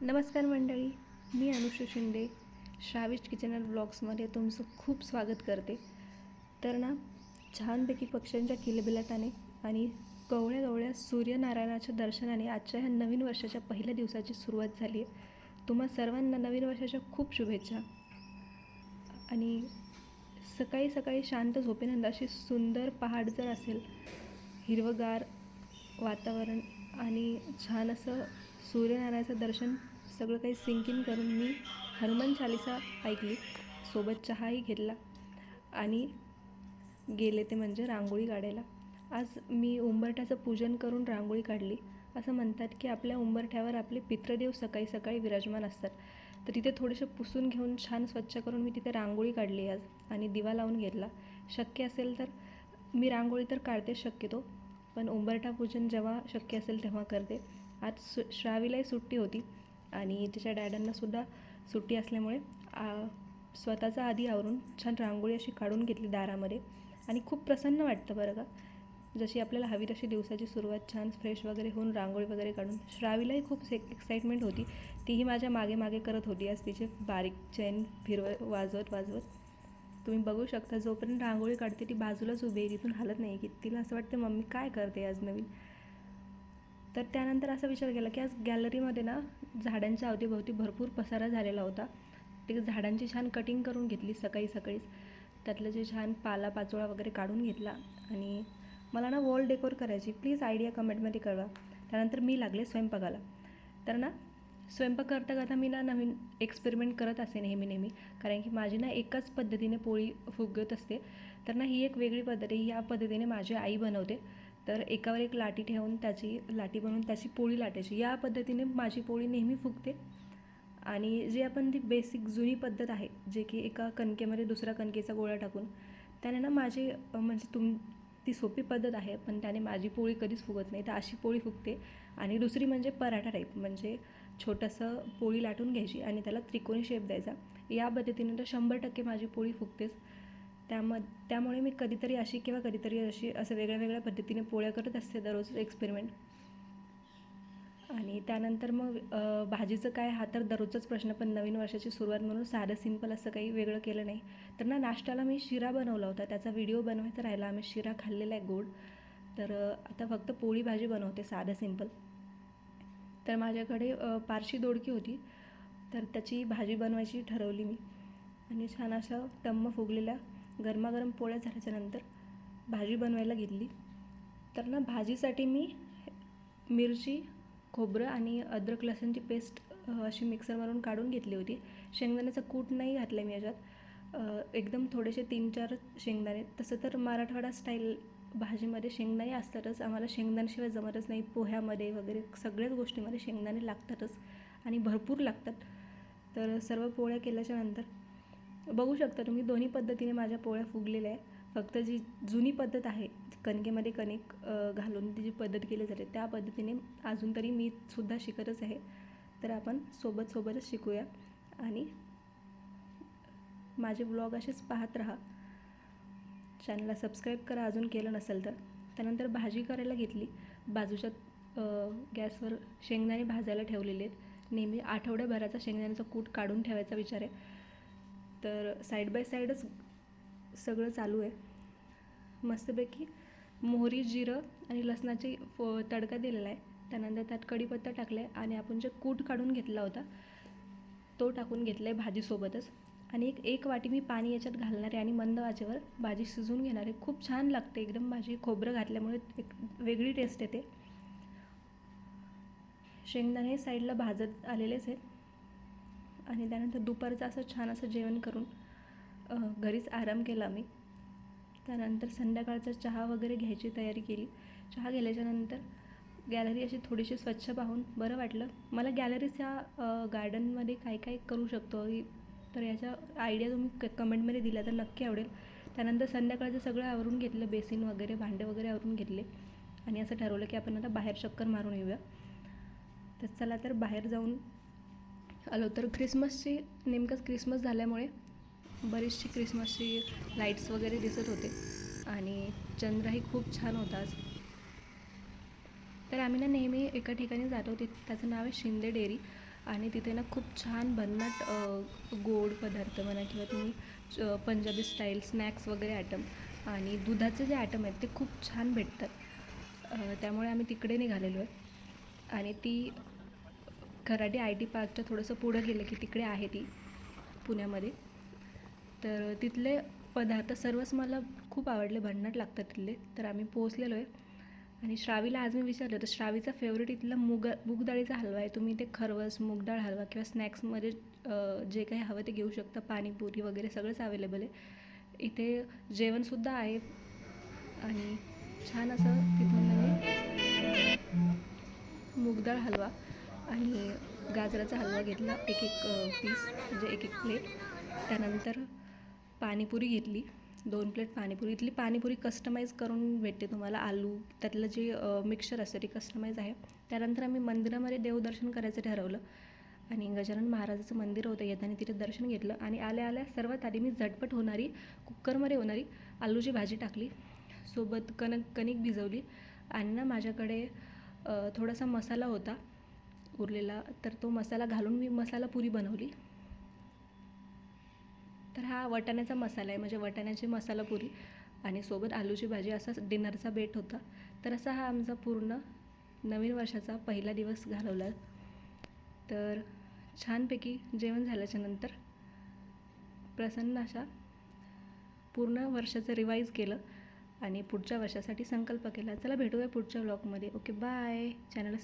नमस्कार मंडळी, मी अनुषा शिंदे श्राविश किचनल ब्लॉग्समध्ये तुमचं खूप स्वागत करते. तर ना, छानपैकी पक्ष्यांच्या किलबिलाटाने आणि कवळ्या कवळ्या सूर्यनारायणाच्या दर्शनाने आजच्या ह्या नवीन वर्षाच्या पहिल्या दिवसाची सुरुवात झाली आहे. तुम्हा सर्वांना नवीन वर्षाच्या खूप शुभेच्छा. आणि सकाळी सकाळी शांत झोपेनंतर अशी सुंदर पहाट जर असेल, हिरवंगार वातावरण आणि छान असं सूर्यनारायणाचं दर्शन सगळं काही सिंक इन करून मी हनुमान चालिसा ऐकली, सोबत चहाही घेतला आणि गेले ते म्हणजे रांगोळी काढायला. आज मी उंबरठ्याचं पूजन करून रांगोळी काढली. असं म्हणतात की आपल्या उंबरठ्यावर आपले पितृदेव सकाळी सकाळी विराजमान असतात. तर तिथे थोडेसे पुसून घेऊन छान स्वच्छ करून मी तिथे रांगोळी काढली आज आणि दिवा लावून घेतला. शक्य असेल तर मी रांगोळी तर काढतेच शक्यतो, पण उंबरठा पूजन जेव्हा शक्य असेल तेव्हा करते. आज श्रावीलाही सुट्टी होती आणि तिच्या डॅडांनासुद्धा सुट्टी असल्यामुळे स्वतःचा आधी आवरून छान रांगोळी अशी काढून घेतली दारामध्ये आणि खूप प्रसन्न वाटतं बरं का. जशी आपल्याला हवी तशी दिवसाची सुरुवात छान फ्रेश वगैरे होऊन रांगोळी वगैरे काढून. श्रावीलाही खूप एक्साइटमेंट होती, तीही माझ्या मागे मागे करत होती. आज तिचे बारीक चेन वाजवत तुम्ही बघू शकता. जोपर्यंत रांगोळी काढते ती बाजूलाच उभी आहे, तिथून हलत नाही, की तिला असं वाटतं मम्मी काय करते आज नवीन. तर त्यानंतर असा विचार केला की आज गॅलरीमध्ये ना झाडांच्या अवतीभोवती भरपूर पसारा झालेला होता. ते झाडांची छान कटिंग करून घेतली सकाळीच. त्यातलं जे छान पालापाचोळा वगैरे काढून घेतला आणि मला ना वॉल डेकोर करायची. प्लीज आयडिया कमेंटमध्ये कळवा. त्यानंतर मी लागले स्वयंपाकाला. तर ना स्वयंपाक करता करता मी ना नवीन एक्सपेरिमेंट करत असे नेहमी, कारण की माझी ना एकाच पद्धतीने पोळी फुगत असते. तर ना ही एक वेगळी पद्धत आहे. ह्या पद्धतीने माझी आई बनवते. तर एकावर एक लाटी ठेवून त्याची लाटी बनवून त्याची पोळी लाटायची. या पद्धतीने माझी पोळी नेहमी फुगते. आणि जे आपण ती बेसिक जुनी पद्धत आहे, जे की एका कणकेमध्ये दुसरा कणकेचा गोळा टाकून त्याने ना माझी म्हणजे ती सोपी पद्धत आहे, पण त्याने माझी पोळी कधीच फुगत नाही. तर अशी पोळी फुगते. आणि दुसरी म्हणजे पराठा टाईप, म्हणजे छोटंसं पोळी लाटून घ्यायची आणि त्याला त्रिकोणी शेप द्यायचा. या पद्धतीने तर 100% माझी पोळी फुगतेच. त्यामुळे मी कधीतरी अशी किंवा कधीतरी अशी असं वेगळ्या पद्धतीने पोळ्या करत असते दररोज एक्सपेरिमेंट. आणि त्यानंतर मग भाजीचं काय, हा तर दररोजचाच प्रश्न, पण नवीन वर्षाची सुरुवात म्हणून साधं सिंपल असं काही वेगळं केलं नाही. तर ना नाश्त्याला मी शिरा बनवला होता, त्याचा व्हिडिओ बनवायचा राहिला. आम्ही शिरा खाल्लेला आहे गोड. तर आता फक्त पोळी भाजी बनवते साधं सिंपल. तर माझ्याकडे पारशी दोडकी होती, तर त्याची भाजी बनवायची ठरवली मी. आणि छान अशा टम्म फुगलेल्या गरमागरम पोळ्या झाल्याच्यानंतर भाजी बनवायला घेतली. तर ना भाजीसाठी मी मिरची, खोबरं आणि अद्रक लसूणची पेस्ट अशी मिक्सरवरून काढून घेतली होती. शेंगदाण्याचा कूट नाही घातला आहे मी याच्यात, एकदम थोडेसे 3-4 शेंगदाणे. तसं तर मराठवाडा स्टाईल भाजीमध्ये शेंगदाणे असतातच. आम्हाला शेंगदाण्याशिवाय जमतच नाही. पोह्यामध्ये वगैरे सगळ्याच गोष्टीमध्ये शेंगदाणे लागतातच आणि भरपूर लागतात. तर सर्व पोळ्या केल्याच्यानंतर बघू शकता तुम्ही दोन्ही पद्धतीने माझ्या पोळ्या फुगलेल्या आहे. फक्त जी जुनी पद्धत आहे, कणकेमध्ये कणिक घालून ती जी पद्धत केली जाते, त्या पद्धतीने अजून तरी मी सुद्धा शिकतच आहे. तर आपण सोबतच शिकूया आणि माझे व्लॉग असेच पाहत राहा. चॅनलला सबस्क्राईब करा अजून केलं नसेल तर. त्यानंतर भाजी करायला घेतली. बाजूच्या गॅसवर शेंगदाणे भाजायला ठेवलेले आहेत. नेहमी आठवड्याभराचा शेंगदाण्याचा कूट काढून ठेवायचा विचार आहे. तर साईड बाय साईडच सगळं चालू आहे. मस्तपैकी मोहरी, जिरं आणि लसणाची तडका दिलेला आहे. त्यानंतर त्यात कढीपत्ता टाकला आहे आणि आपण जे कूट काढून घेतला होता तो टाकून घेतला आहे भाजीसोबतच. आणि एक वाटी मी पाणी याच्यात घालणार आहे आणि मंद आचेवर भाजी शिजवून घेणार आहे. खूप छान लागते एकदम भाजी. खोबरं घातल्यामुळे एक वेगळी टेस्ट येते. शेंगदाणे साईडला भाजत आलेलेच आहेत. आणि त्यानंतर दुपारचं असं छान असं जेवण करून घरीच आराम केला मी. त्यानंतर संध्याकाळचा चहा वगैरे घ्यायची तयारी केली. चहा गेल्याच्यानंतर गॅलरी अशी थोडीशी स्वच्छ पाहून बरं वाटलं. मला गॅलरीच्या गार्डनमध्ये काय करू शकतो, तर याच्या आयडिया तुम्ही कमेंटमध्ये दिला तर नक्की आवडेल. त्यानंतर संध्याकाळचं सगळं आवरून घेतलं, बेसिन वगैरे भांडे वगैरे आवरून घेतले आणि असं ठरवलं की आपण आता बाहेर चक्कर मारून येऊया. तर चला तर बाहेर जाऊन आलो. तर नेमकंच क्रिसमस झाल्यामुळे बरीचशी क्रिसमसची लाईट्स वगैरे दिसत होते आणि चंद्रही खूप छान होता आज. तर आम्ही ना नेहमी एका ठिकाणी जातो, त्याचं नाव आहे शिंदे डेअरी. आणि तिथे ना खूप छान भन्नाट गोड पदार्थ म्हणा किंवा तुम्ही पंजाबी स्टाईल स्नॅक्स वगैरे ॲटम आणि दुधाचे जे ॲटम आहेत ते खूप छान भेटतात. त्यामुळे आम्ही तिकडे निघालेलो आहे आणि ती खराडी आय टी पार्कच्या थोडंसं पुढं गेलं की तिकडे आहे ती पुण्यामध्ये. तर तिथले पदार्थ सर्वच मला खूप आवडले, भन्नाट लागतात तिथले. तर आम्ही पोहोचलेलो आहे आणि श्रावीला आज मी विचारलं तर श्रावीचा फेवरेट इथला मूग डाळीचा हलवा आहे. तुम्ही ते खरवस मूग डाळ हलवा किंवा स्नॅक्समध्ये जे काही हवं ते घेऊ शकता. पाणीपुरी वगैरे सगळंच अवेलेबल आहे. इथे जेवणसुद्धा आहे आणि छान असं तिथून मी मूगडाळ हलवा आणि गाजराचा हलवा घेतला, एक पीस म्हणजे एक प्लेट. त्यानंतर पाणीपुरी घेतली, 2 प्लेट पाणीपुरी. इथली पाणीपुरी कस्टमाइज करून भेटते तुम्हाला. आलू त्यातलं जे मिक्सचर असतं ते कस्टमाइज आहे. त्यानंतर आम्ही मंदिरामध्ये देवदर्शन करायचं ठरवलं आणि गजानन महाराजाचं मंदिर होतं, येताना तिथे दर्शन घेतलं आणि आल्या सर्वात आधी मी झटपट होणारी कुकरमध्ये होणारी आलूची भाजी टाकली, सोबत कणिक भिजवली आणि ना माझ्याकडे थोडासा मसाला होता उरलेला, तर तो मसाला घालून मी मसाला पुरी बनवली. तर हा वाटाण्याचा मसाला आहे, म्हणजे वाटाण्याची मसाला पुरी आणि सोबत आलूची भाजी, असा डिनरचा बेट होता. तर असा हा आमचा पूर्ण नवीन वर्षाचा पहिला दिवस घालवला. तर छानपैकी जेवण झाल्याच्यानंतर प्रसन्न अशा पूर्ण वर्षाचं रिवाईज केलं आणि पुढच्या वर्षासाठी संकल्प केला. चला भेटूया पुढच्या व्लॉगमध्ये. Okay, bye. चॅनलला